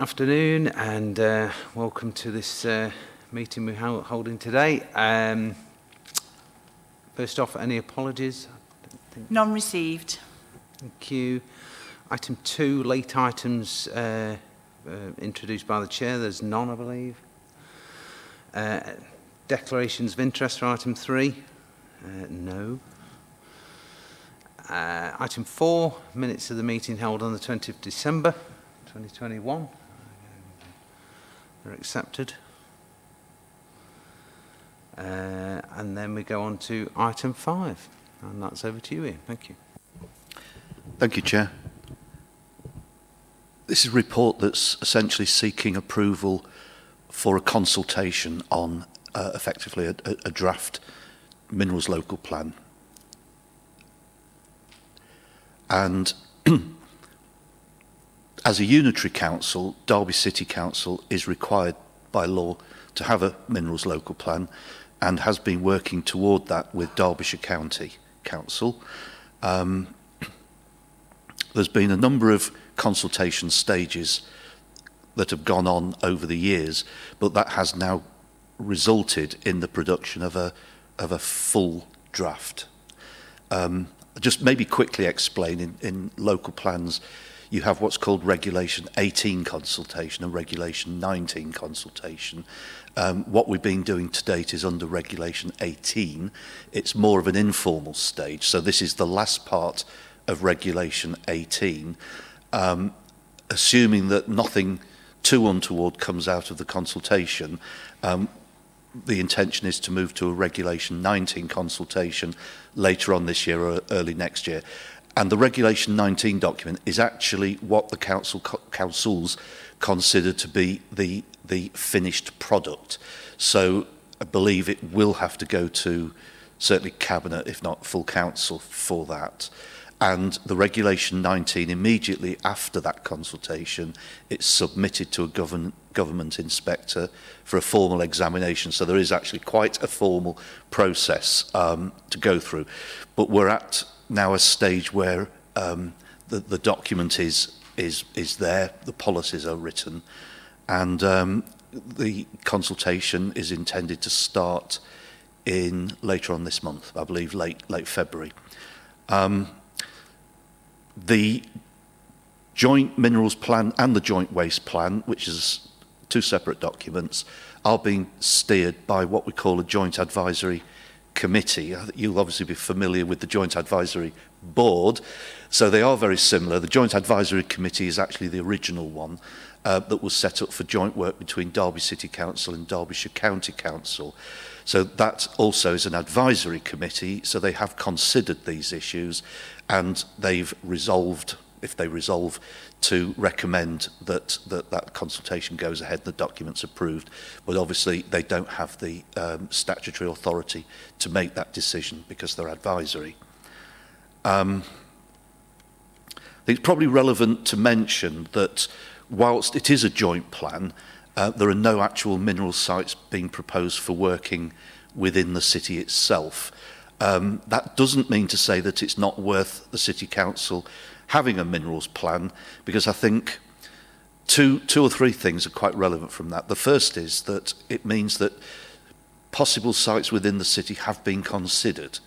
Afternoon, and welcome to this meeting we're holding today. First off, any apologies? None received. Thank you. Item 2, late items introduced by the Chair. There's none, I believe. Declarations of interest for item 3. No. Item 4, minutes of the meeting held on the 20th of December 2021. They're accepted. And then we go on to item 5, and that's over to you, Ian. Thank you. Thank you, Chair. This is a report that's essentially seeking approval for a consultation on effectively a draft minerals local plan. And as a unitary council, Derby City Council is required by law to have a minerals local plan and has been working toward that with Derbyshire County Council. There's been a number of consultation stages that have gone on over the years, but that has now resulted in the production of a full draft. Just maybe quickly explain in local plans, you have what's called Regulation 18 consultation and Regulation 19 consultation. What we've been doing to date is under Regulation 18. It's more of an informal stage. So this is the last part of Regulation 18. Assuming that nothing too untoward comes out of the consultation, the intention is to move to a Regulation 19 consultation later on this year or early next year. And the Regulation 19 document is actually what the councils consider to be the finished product. So I believe it will have to go to certainly Cabinet, if not full council, for that. And the Regulation 19, immediately after that consultation, it's submitted to a government inspector for a formal examination. So there is actually quite a formal process to go through. But we're at now a stage where the document is there, the policies are written, and the consultation is intended to start in later on this month, I believe late February. The joint minerals plan and the joint waste plan, which is two separate documents, are being steered by what we call a joint advisory committee. You'll obviously be familiar with the Joint Advisory Board, so they are very similar. The Joint Advisory Committee is actually the original one that was set up for joint work between Derby City Council and Derbyshire County Council. So that also is an advisory committee, so they have considered these issues and they've resolved, if they resolve, to recommend that consultation goes ahead, the document's approved. But obviously they don't have the statutory authority to make that decision because they're advisory. I think it's probably relevant to mention that whilst it is a joint plan, there are no actual mineral sites being proposed for working within the city itself. That doesn't mean to say that it's not worth the City Council having a minerals plan, because I think two or three things are quite relevant from that. The first is that it means that possible sites within the city have been considered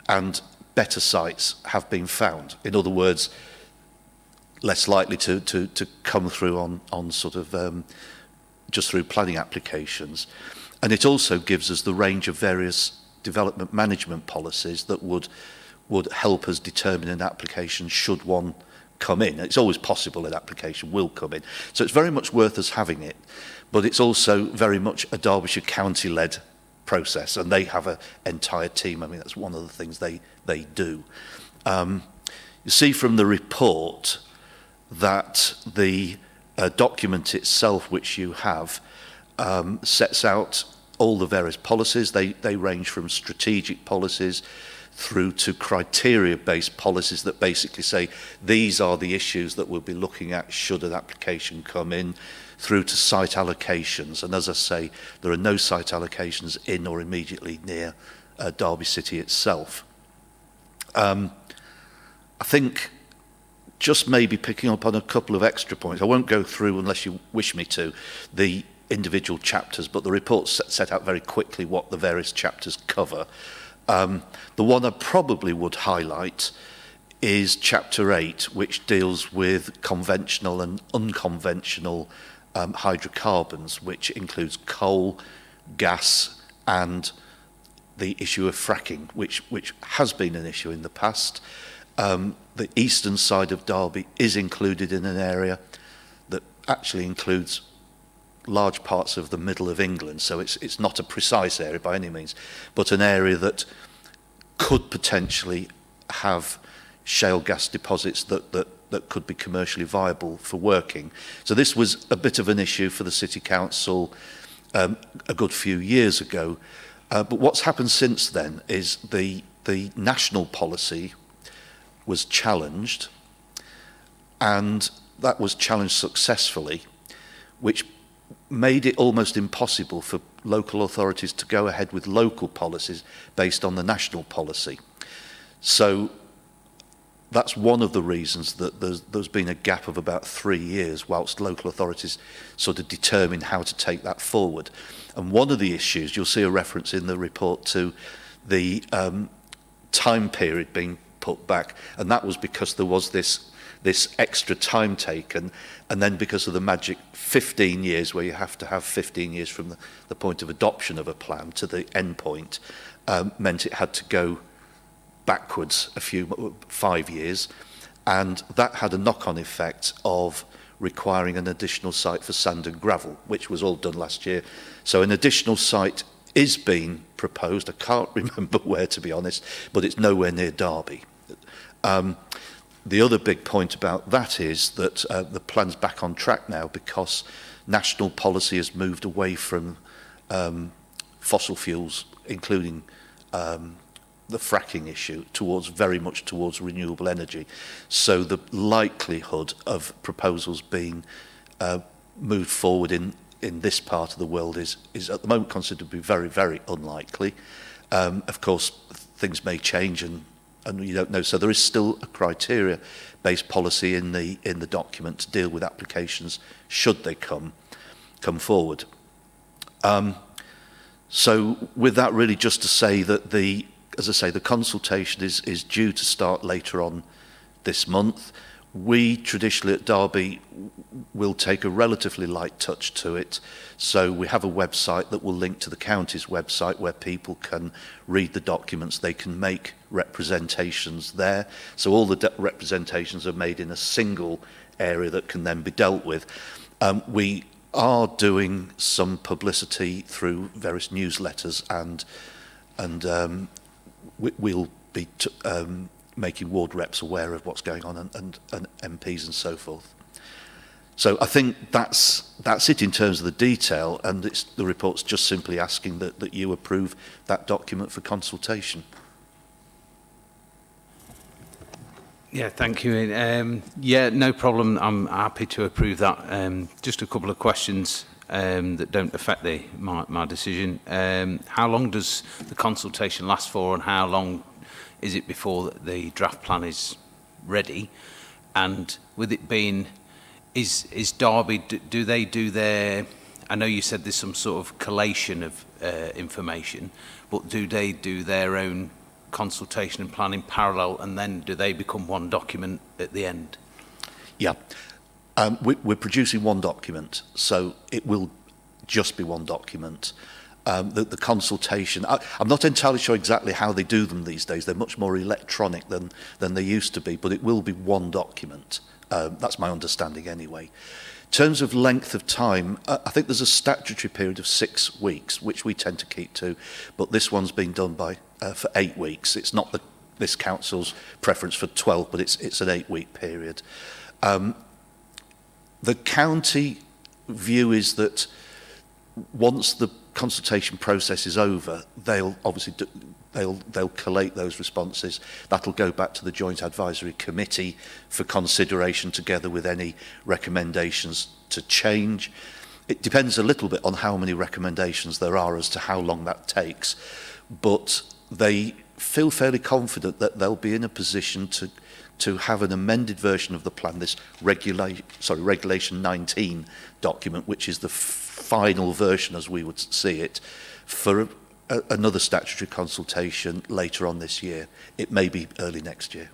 and better sites have been found. In other words, less likely to come through on sort of just through planning applications. And it also gives us the range of various development management policies that would help us determine an application should one come in. It's always possible an application will come in. So it's very much worth us having it, but it's also very much a Derbyshire County-led process, and they have an entire team. I mean, that's one of the things they do. You see from the report that the document itself, which you have, sets out all the various policies. They range from strategic policies through to criteria-based policies that basically say these are the issues that we'll be looking at should an application come in, through to site allocations. And as I say, there are no site allocations in or immediately near Derby City itself. I think just maybe picking up on a couple of extra points. I won't go through, unless you wish me to, the individual chapters, but the report set out very quickly what the various chapters cover. The one I probably would highlight is Chapter 8, which deals with conventional and unconventional hydrocarbons, which includes coal, gas, and the issue of fracking, which has been an issue in the past. The eastern side of Derby is included in an area that actually includes large parts of the middle of England, so it's not a precise area by any means, but an area that could potentially have shale gas deposits that could be commercially viable for working. So this was a bit of an issue for the City Council a good few years ago, but what's happened since then is the national policy was challenged, and that was challenged successfully, which made it almost impossible for local authorities to go ahead with local policies based on the national policy. So that's one of the reasons that there's been a gap of about 3 years whilst local authorities sort of determine how to take that forward. And one of the issues, you'll see a reference in the report to the time period being put back, and that was because there was this extra time taken, and then because of the magic 15 years, where you have to have 15 years from the point of adoption of a plan to the end point, meant it had to go backwards 5 years, and that had a knock-on effect of requiring an additional site for sand and gravel, which was all done last year. So an additional site is being proposed. I can't remember where, to be honest, but it's nowhere near Derby. The other big point about that is that the plan's back on track now because national policy has moved away from fossil fuels, including the fracking issue, very much towards renewable energy. So the likelihood of proposals being moved forward in this part of the world is at the moment considered to be very, very unlikely. Of course, things may change and you don't know. So there is still a criteria-based policy in the document to deal with applications should they come forward. So with that, really just to say that as I say, the consultation is due to start later on this month. We traditionally at Derby will take a relatively light touch to it. So we have a website that will link to the county's website where people can read the documents. They can make representations there. So all the representations are made in a single area that can then be dealt with. We are doing some publicity through various newsletters and we'll be making ward reps aware of what's going on and MPs and so forth. So I think that's it in terms of the detail, and the report's just simply asking that you approve that document for consultation. Yeah, thank you. Yeah, no problem. I'm happy to approve that. Just a couple of questions that don't affect my decision. How long does the consultation last for, and how long is it before the draft plan is ready? And with it being, is Derby, do they do their, I know you said there's some sort of collation of information, but do they do their own consultation and plan in parallel, and then do they become one document at the end? Yeah. We're producing one document, so it will just be one document. The consultation, I'm not entirely sure exactly how they do them these days. They're much more electronic than they used to be, but it will be one document. That's my understanding anyway. In terms of length of time, I think there's a statutory period of 6 weeks, which we tend to keep to, but this one's been done for 8 weeks. It's not this council's preference for 12, but it's an 8-week period. The county view is that once the consultation process is over, they'll obviously they'll collate those responses. That'll go back to the Joint Advisory Committee for consideration, together with any recommendations to change. It depends a little bit on how many recommendations there are as to how long that takes, but they feel fairly confident that they'll be in a position to to have an amended version of the plan, this Regulation 19 document, which is the final version as we would see it, for another statutory consultation later on this year. It may be early next year.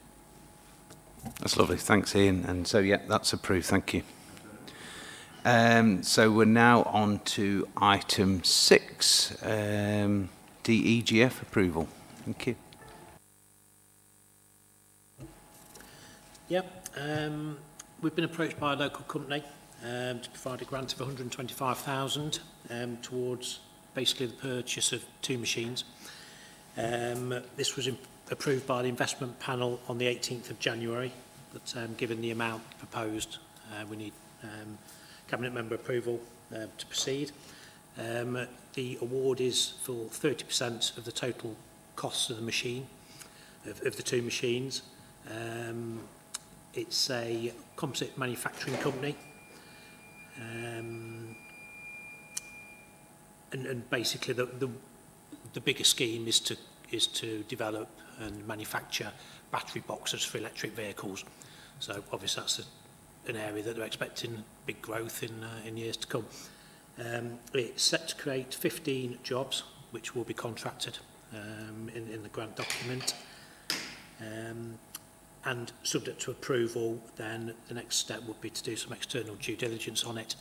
That's lovely. Thanks, Ian. And so, yeah, that's approved. Thank you. So we're now on to item 6, DEGF approval. Thank you. Yep. We've been approached by a local company to provide a grant of 125,000 towards basically the purchase of 2 machines. This was approved by the investment panel on the 18th of January, but given the amount proposed, we need Cabinet member approval to proceed. The award is for 30% of the total cost of the machine, of the 2 machines. It's a composite manufacturing company. And basically the bigger scheme is to develop and manufacture battery boxes for electric vehicles. So obviously that's an area that they're expecting big growth in years to come. It's set to create 15 jobs which will be contracted in the grant document. And subject to approval, then the next step would be to do some external due diligence on it,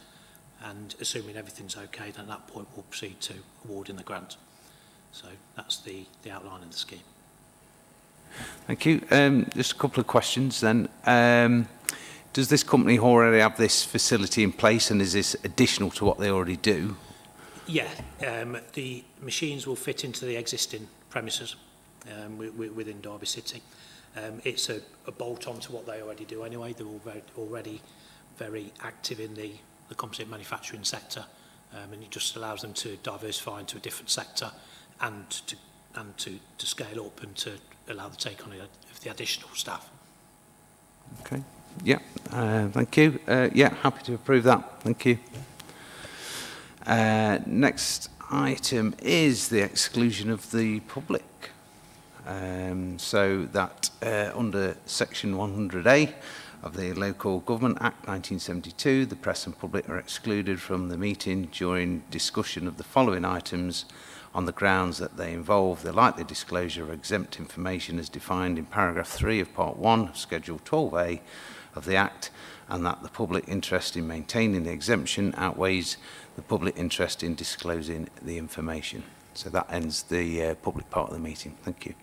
and assuming everything's okay, then at that point we'll proceed to awarding the grant. So that's the outline of the scheme. Thank you. Just a couple of questions then. Does this company already have this facility in place, and is this additional to what they already do? Yeah, the machines will fit into the existing premises within Derby City. It's a bolt-on to what they already do anyway. They're already very active in the composite manufacturing sector, and it just allows them to diversify into a different sector and to scale up and to allow the take on of the additional staff. Okay. Yeah. Thank you. Yeah, happy to approve that. Thank you. Next item is the exclusion of the public. So that under section 100A of the Local Government Act 1972, the press and public are excluded from the meeting during discussion of the following items on the grounds that they involve the likely disclosure of exempt information as defined in paragraph 3 of part 1 of schedule 12A of the Act, and that the public interest in maintaining the exemption outweighs the public interest in disclosing the information. So that ends the public part of the meeting. Thank you.